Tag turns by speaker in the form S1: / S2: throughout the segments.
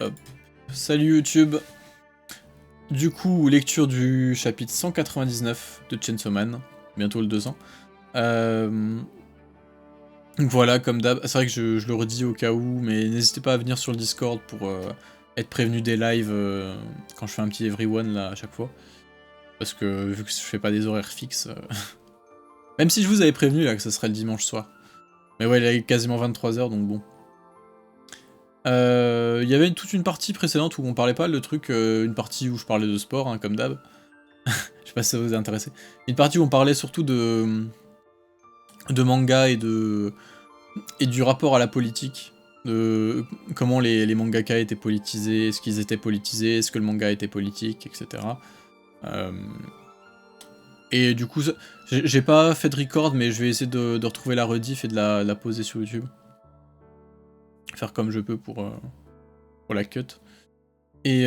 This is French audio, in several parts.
S1: Hop. Salut YouTube. Du coup, lecture du chapitre 199 de Chainsaw Man, bientôt le 200. Voilà, comme d'hab, c'est vrai que je le redis au cas où, mais n'hésitez pas à venir sur le Discord pour être prévenu des lives quand je fais un petit everyone là à chaque fois. Parce que vu que je fais pas des horaires fixes, même si je vous avais prévenu là que ce serait le dimanche soir. Mais ouais, il est quasiment 23h donc bon. Il y avait toute une partie précédente où on parlait pas, le truc, une partie où je parlais de sport, hein, comme d'hab. Je sais pas si ça vous a intéressé. Une partie où on parlait surtout de manga et du rapport à la politique. De comment les mangaka étaient politisés, est-ce qu'ils étaient politisés, est-ce que le manga était politique, etc. Et du coup, j'ai pas fait de record, mais je vais essayer de retrouver la rediff et de la poser sur YouTube. Faire comme je peux pour la cut. Et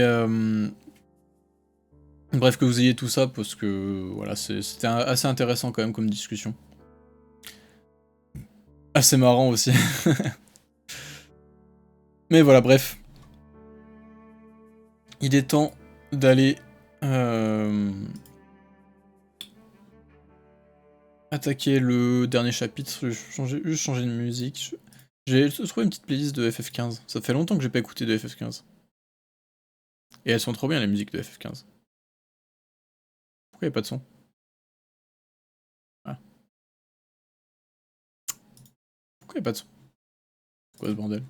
S1: bref, que vous ayez tout ça, parce que voilà, c'était assez intéressant quand même comme discussion. Assez marrant aussi. Mais voilà, bref. Il est temps d'aller attaquer le dernier chapitre. Je vais juste changer de musique. J'ai trouvé une petite playlist de FF15. Ça fait longtemps que j'ai pas écouté de FF15. Et elles sont trop bien les musiques de FF15. Pourquoi y a pas de son? Ah. Pourquoi y a pas de son? C'est quoi ce bordel?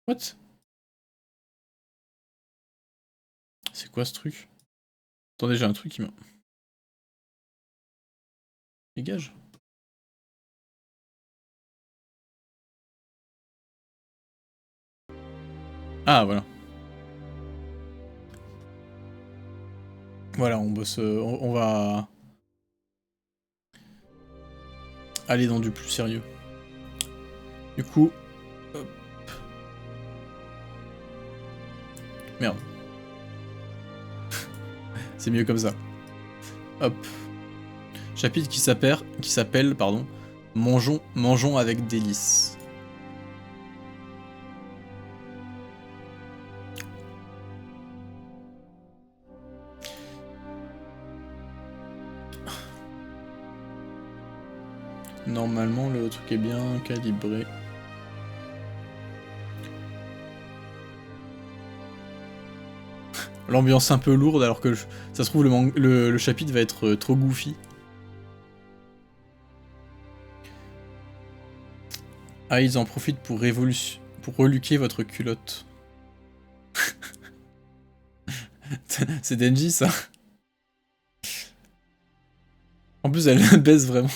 S1: What? C'est quoi ce truc? Attendez, j'ai un truc qui me... Dégage. Ah, voilà. Voilà, on bosse... on va... aller dans du plus sérieux. Du coup... Hop. Merde. C'est mieux comme ça. Hop. Chapitre qui s'appelle, pardon, Mangeons avec délice. Normalement, le truc est bien calibré. L'ambiance un peu lourde, alors que ça se trouve le chapitre va être trop goofy. Ah, ils en profitent pour reluquer votre culotte. C'est Denji, ça. En plus, elle baisse vraiment.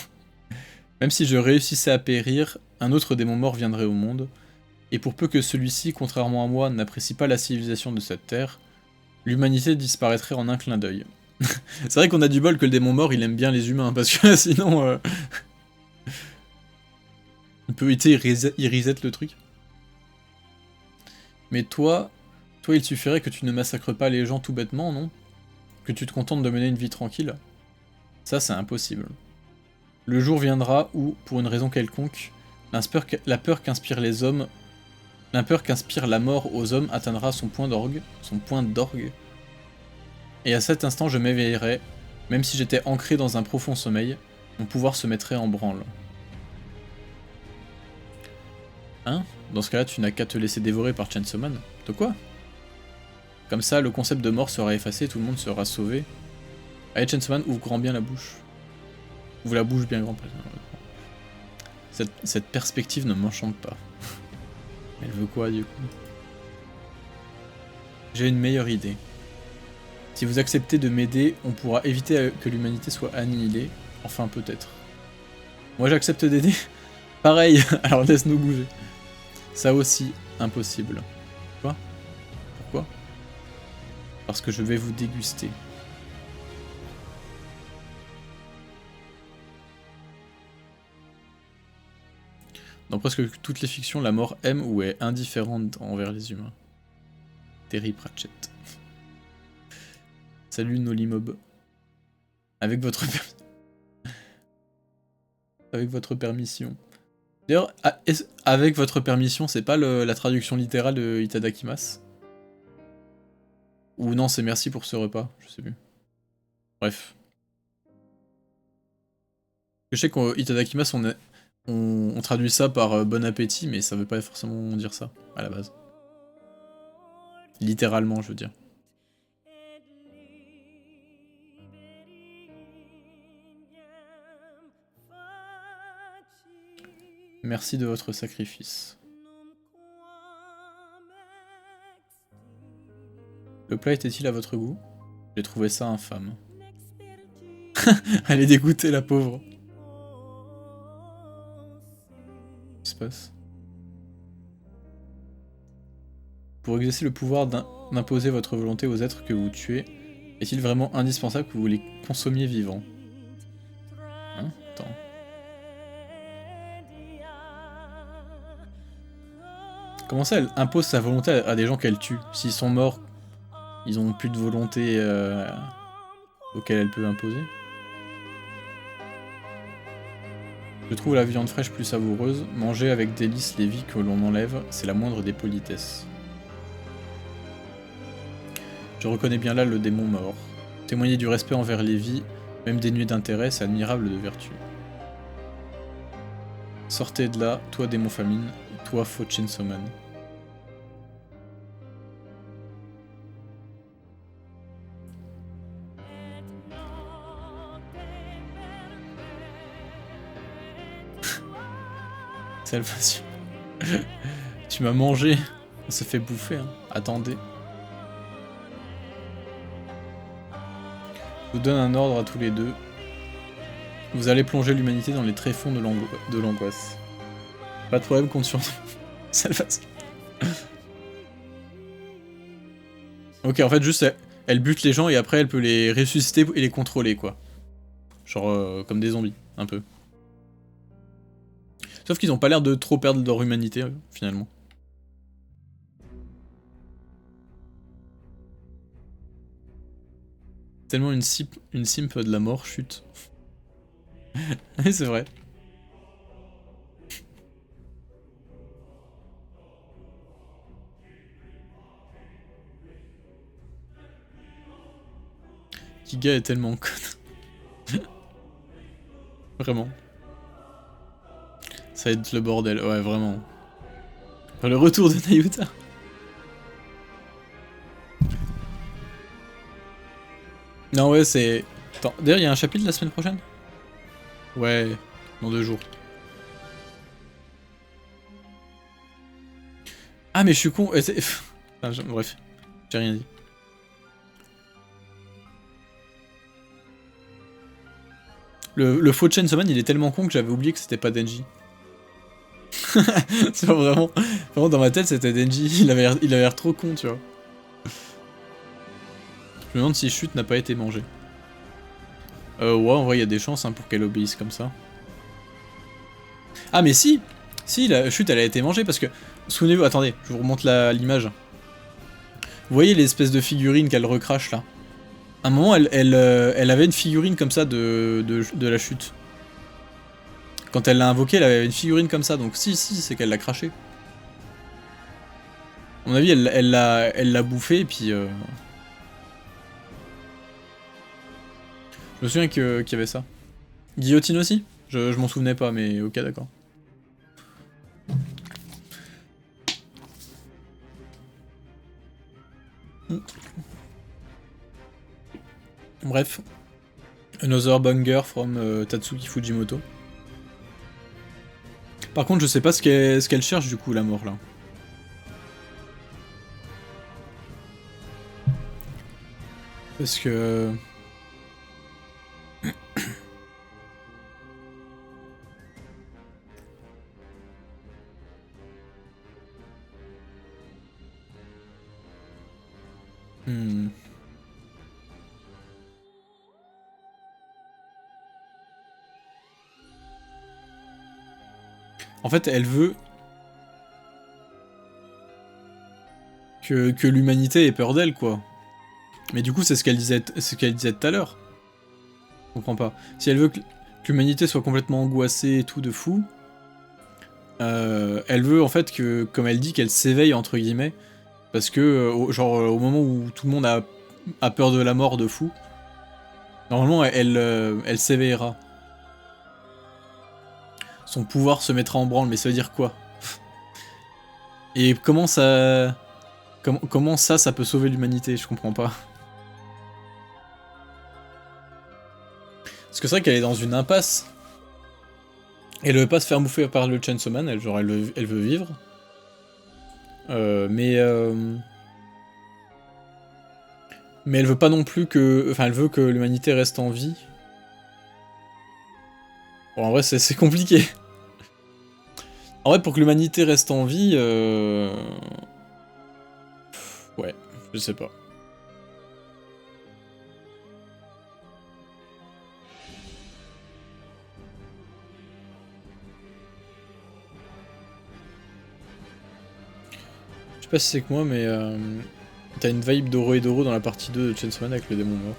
S1: Même si je réussissais à périr, un autre démon mort viendrait au monde. Et pour peu que celui-ci, contrairement à moi, n'apprécie pas la civilisation de cette terre, l'humanité disparaîtrait en un clin d'œil. C'est vrai qu'on a du bol que le démon mort, il aime bien les humains, parce que sinon... il peut il reset le truc. Mais toi, il suffirait que tu ne massacres pas les gens tout bêtement, non? Que tu te contentes de mener une vie tranquille? Ça, c'est impossible. Le jour viendra où, pour une raison quelconque, la peur qu'inspire les hommes, la peur qu'inspire la mort aux hommes atteindra son point d'orgue, et à cet instant je m'éveillerai, même si j'étais ancré dans un profond sommeil, mon pouvoir se mettrait en branle. Hein? Dans ce cas-là, tu n'as qu'à te laisser dévorer par Chainsaw Man. De quoi? Comme ça, le concept de mort sera effacé, tout le monde sera sauvé. Allez, Chainsaw Man, ouvre grand bien la bouche. Ouvre la bouche bien grand. Cette perspective ne m'enchante pas. Elle veut quoi, du coup? J'ai une meilleure idée. Si vous acceptez de m'aider, on pourra éviter que l'humanité soit annihilée. Enfin, peut-être. Moi, j'accepte d'aider. Pareil, alors laisse-nous bouger. Ça aussi, impossible. Quoi? Pourquoi? Parce que je vais vous déguster. Dans presque toutes les fictions, la mort aime ou est indifférente envers les humains. Terry Pratchett. Salut Nolimob. Avec votre permission. D'ailleurs, avec votre permission, c'est pas la traduction littérale de Itadakimasu? Ou non, c'est merci pour ce repas, je sais plus. Bref. Je sais qu'au Itadakimasu, on traduit ça par bon appétit, mais ça veut pas forcément dire ça, à la base. Littéralement, je veux dire. Merci de votre sacrifice. Le plat était-il à votre goût? J'ai trouvé ça infâme. Elle est dégoûtée, la pauvre. Qu'est-ce qui se passe? Pour exercer le pouvoir d'imposer votre volonté aux êtres que vous tuez, est-il vraiment indispensable que vous les consommiez vivants? Hein? Attends. Comment ça, elle impose sa volonté à des gens qu'elle tue? S'ils sont morts, ils ont plus de volonté auquel elle peut imposer? Je trouve la viande fraîche plus savoureuse. Manger avec délice les vies que l'on enlève, c'est la moindre des politesses. Je reconnais bien là le démon mort. Témoigner du respect envers les vies, même dénué d'intérêt, c'est admirable de vertu. Sortez de là, toi démon famine, et toi faux Chainsaw Man. Salvation. Tu m'as mangé. On se fait bouffer, hein. Attendez. Je vous donne un ordre à tous les deux. Vous allez plonger l'humanité dans les tréfonds de l'angoisse. Pas de problème, compte sur nous. Salvation. Ok, en fait, juste, elle bute les gens et après, elle peut les ressusciter et les contrôler, quoi. Genre, comme des zombies, un peu. Sauf qu'ils ont pas l'air de trop perdre leur humanité, finalement. Tellement une simp de la mort, chute. Oui, c'est vrai. Giga est tellement conne. Vraiment. Ça va être le bordel, ouais, vraiment. Enfin, le retour de Nayuta. Non, ouais, c'est... Attends, d'ailleurs, il y a un chapitre la semaine prochaine? Ouais, dans 2 jours. Ah, mais je suis con... Enfin, bref, j'ai rien dit. Le faux Chainsaw Man, il est tellement con que j'avais oublié que c'était pas Denji. C'est vraiment... Vraiment, dans ma tête, c'était Denji. Il avait l'air trop con, tu vois. Je me demande si Chute n'a pas été mangée. Ouais, en vrai, il y a des chances hein, pour qu'elle obéisse comme ça. Ah, mais si! Si, la Chute, elle a été mangée parce que... Souvenez-vous, attendez, je vous remonte l'image. Vous voyez l'espèce de figurine qu'elle recrache, là? À un moment, elle avait une figurine comme ça de la Chute. Quand elle l'a invoquée, elle avait une figurine comme ça, donc si, c'est qu'elle l'a craché. À mon avis, elle l'a bouffé, et puis... Je me souviens qu'il y avait ça. Guillotine aussi? Je m'en souvenais pas, mais ok, d'accord. Bref. Another banger from Tatsuki Fujimoto. Par contre, je sais pas ce qu'elle cherche du coup, la mort là. Parce que... En fait, elle veut que l'humanité ait peur d'elle, quoi. Mais du coup, c'est ce qu'elle disait tout à l'heure. Je comprends pas. Si elle veut que l'humanité soit complètement angoissée et tout de fou, elle veut en fait que, comme elle dit, qu'elle s'éveille entre guillemets, parce que au moment où tout le monde a peur de la mort de fou, normalement elle s'éveillera. Son pouvoir se mettra en branle, mais ça veut dire quoi? Et comment ça... Comment ça peut sauver l'humanité? Je comprends pas. Parce que c'est vrai qu'elle est dans une impasse. Elle veut pas se faire bouffer par le Chainsaw Man, elle veut vivre. Mais elle veut pas non plus que... Enfin, elle veut que l'humanité reste en vie. Bon, en vrai, c'est compliqué. En vrai, pour que l'humanité reste en vie... Ouais, je sais pas. Je sais pas si c'est que moi, mais t'as une vibe Doro dans la partie 2 de Chainsaw Man avec le démon mort.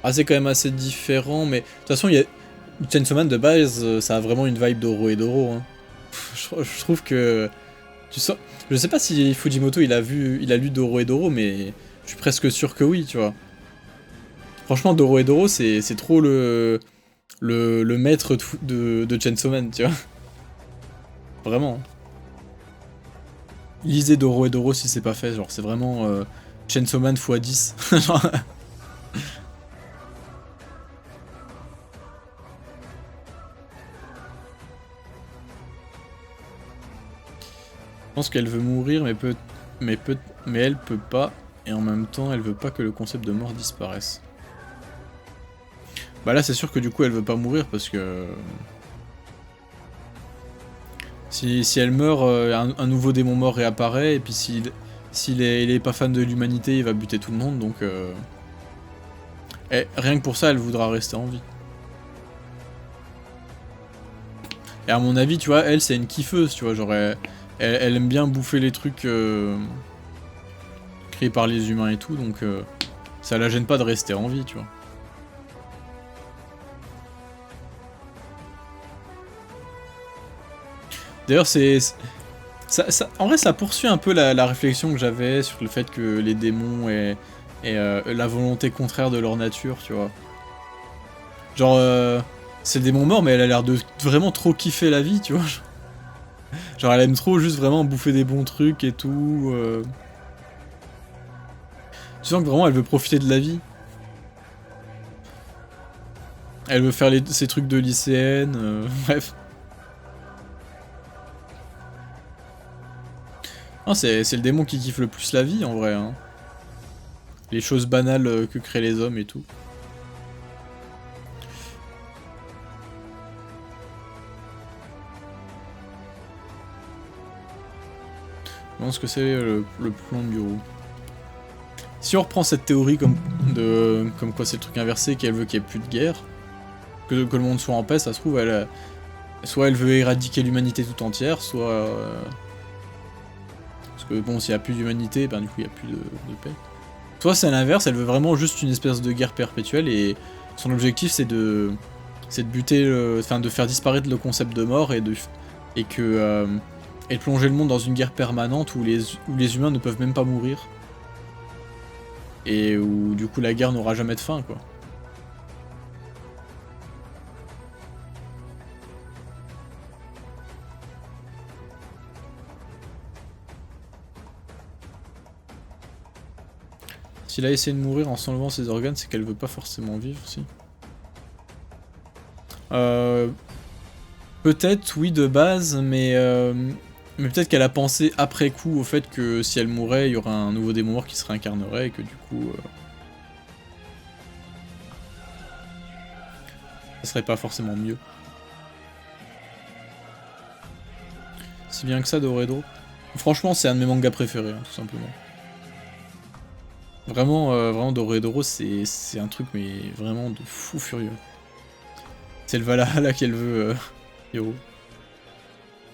S1: Ah, c'est quand même assez différent, mais de toute façon, Chainsaw Man de base, ça a vraiment une vibe Doro, hein. Je trouve que... Tu sens... Je sais pas si Fujimoto il a lu Doro, mais je suis presque sûr que oui, tu vois. Franchement, Doro, c'est trop le maître de Chainsaw Man, tu vois. Vraiment. Lisez Doro si c'est pas fait, genre c'est vraiment Chainsaw Man x 10. Genre... Je pense qu'elle veut mourir, mais elle peut pas, et en même temps, elle veut pas que le concept de mort disparaisse. Bah là, c'est sûr que du coup, elle veut pas mourir parce que si elle meurt, un nouveau démon mort réapparaît, et puis s'il est pas fan de l'humanité, il va buter tout le monde, donc rien que pour ça, elle voudra rester en vie. Et à mon avis, tu vois, elle, c'est une kiffeuse, tu vois, genre elle aime bien bouffer les trucs créés par les humains et tout, donc ça la gêne pas de rester en vie, tu vois. D'ailleurs, en vrai, ça poursuit un peu la réflexion que j'avais sur le fait que les démons aient la volonté contraire de leur nature, tu vois. Genre, c'est le démon mort, mais elle a l'air de vraiment trop kiffer la vie, tu vois. Genre, elle aime trop juste vraiment bouffer des bons trucs et tout. Tu sens que vraiment, elle veut profiter de la vie. Elle veut faire ses trucs de lycéenne, bref. Non, c'est le démon qui kiffe le plus la vie, en vrai, hein. Les choses banales que créent les hommes et tout. Je pense que c'est le plan de Guru. Si on reprend cette théorie comme quoi c'est le truc inversé, qu'elle veut qu'il n'y ait plus de guerre, que le monde soit en paix, ça se trouve, soit elle veut éradiquer l'humanité tout entière, soit... Parce que bon, s'il n'y a plus d'humanité, ben du coup il n'y a plus de paix. Soit c'est l'inverse, elle veut vraiment juste une espèce de guerre perpétuelle, et son objectif c'est de buter, enfin de faire disparaître le concept de mort, et de plonger le monde dans une guerre permanente où les humains ne peuvent même pas mourir. Et où du coup la guerre n'aura jamais de fin, quoi. S'il a essayé de mourir en s'enlevant ses organes, c'est qu'elle veut pas forcément vivre, si. Peut-être, oui, de base, mais peut-être qu'elle a pensé après coup au fait que si elle mourait, il y aurait un nouveau démon mort qui se réincarnerait, et que du coup... ça serait pas forcément mieux. Si bien que ça, Doro. Franchement, c'est un de mes mangas préférés, hein, tout simplement. Vraiment Doro, c'est un truc, mais vraiment de fou furieux. C'est le Valhalla qu'elle veut, Hiro.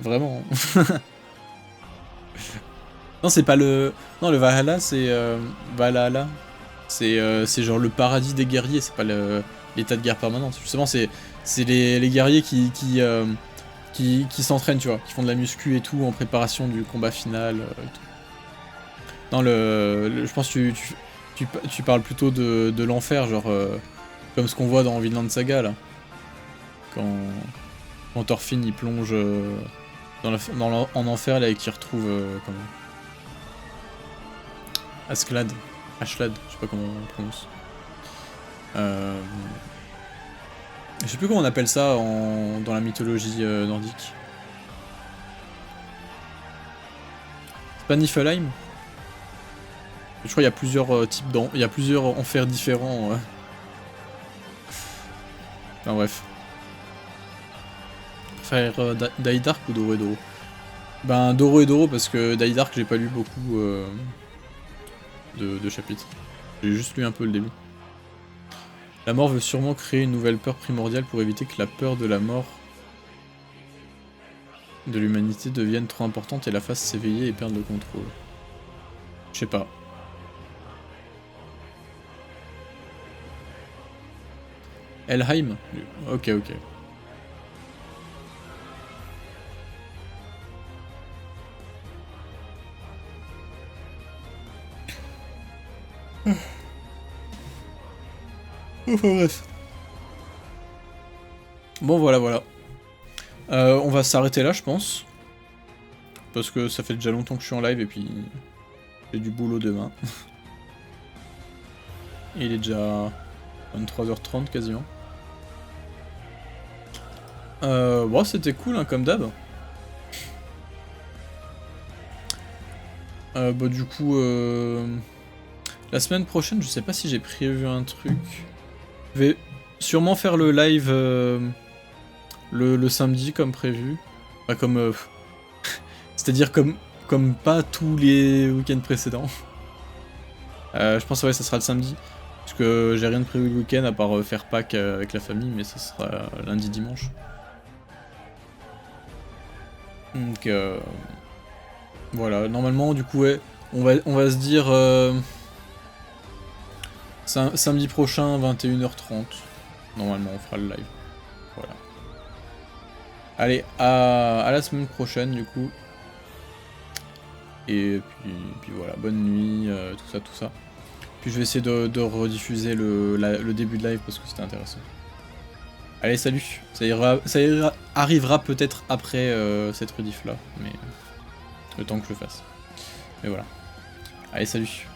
S1: Vraiment. Non, c'est pas le... Non, le Valhalla, c'est... Valhalla. C'est genre le paradis des guerriers, c'est pas l'état de guerre permanente. Justement, c'est les guerriers qui qui s'entraînent, tu vois, qui font de la muscu et tout en préparation du combat final. Et tout. Non, je pense que tu parles plutôt de l'enfer, genre comme ce qu'on voit dans Vinland Saga là. Quand Thorfinn il plonge en enfer là et qu'il retrouve comment Asklad, Ashlad, je sais pas comment on prononce. Je sais plus comment on appelle ça dans la mythologie nordique. C'est pas Niflheim? Je crois qu'il y a plusieurs types il y a plusieurs enfers différents. Enfin bref. Faire Daidark ou Dorohedoro? Ben Dorohedoro parce que Daidark j'ai pas lu beaucoup de chapitres. J'ai juste lu un peu le début. La mort veut sûrement créer une nouvelle peur primordiale pour éviter que la peur de la mort de l'humanité devienne trop importante et la fasse s'éveiller et perdre le contrôle. Je sais pas. Helheim? Ok, ok. Enfin bref. Bon voilà, voilà. On va s'arrêter là, je pense. Parce que ça fait déjà longtemps que je suis en live et puis j'ai du boulot demain. Il est déjà 23h30 quasiment. Bon, c'était cool, hein, comme d'hab. Bah du coup, la semaine prochaine, je sais pas si j'ai prévu un truc. Je vais sûrement faire le live le samedi comme prévu. Enfin, comme... c'est-à-dire comme pas tous les week-ends précédents. Je pense que ouais, ça sera le samedi. Parce que j'ai rien de prévu le week-end à part faire Pâques avec la famille, mais ça sera lundi-dimanche. Donc voilà, normalement du coup ouais, on va se dire samedi prochain 21h30. Normalement on fera le live. Voilà. Allez, à la semaine prochaine du coup. Et puis voilà, bonne nuit, tout ça, tout ça. Puis je vais essayer de rediffuser le début de live parce que c'était intéressant. Allez, salut. Ça arrivera peut-être après cette rediff là, mais le temps que je le fasse. Mais voilà. Allez, salut.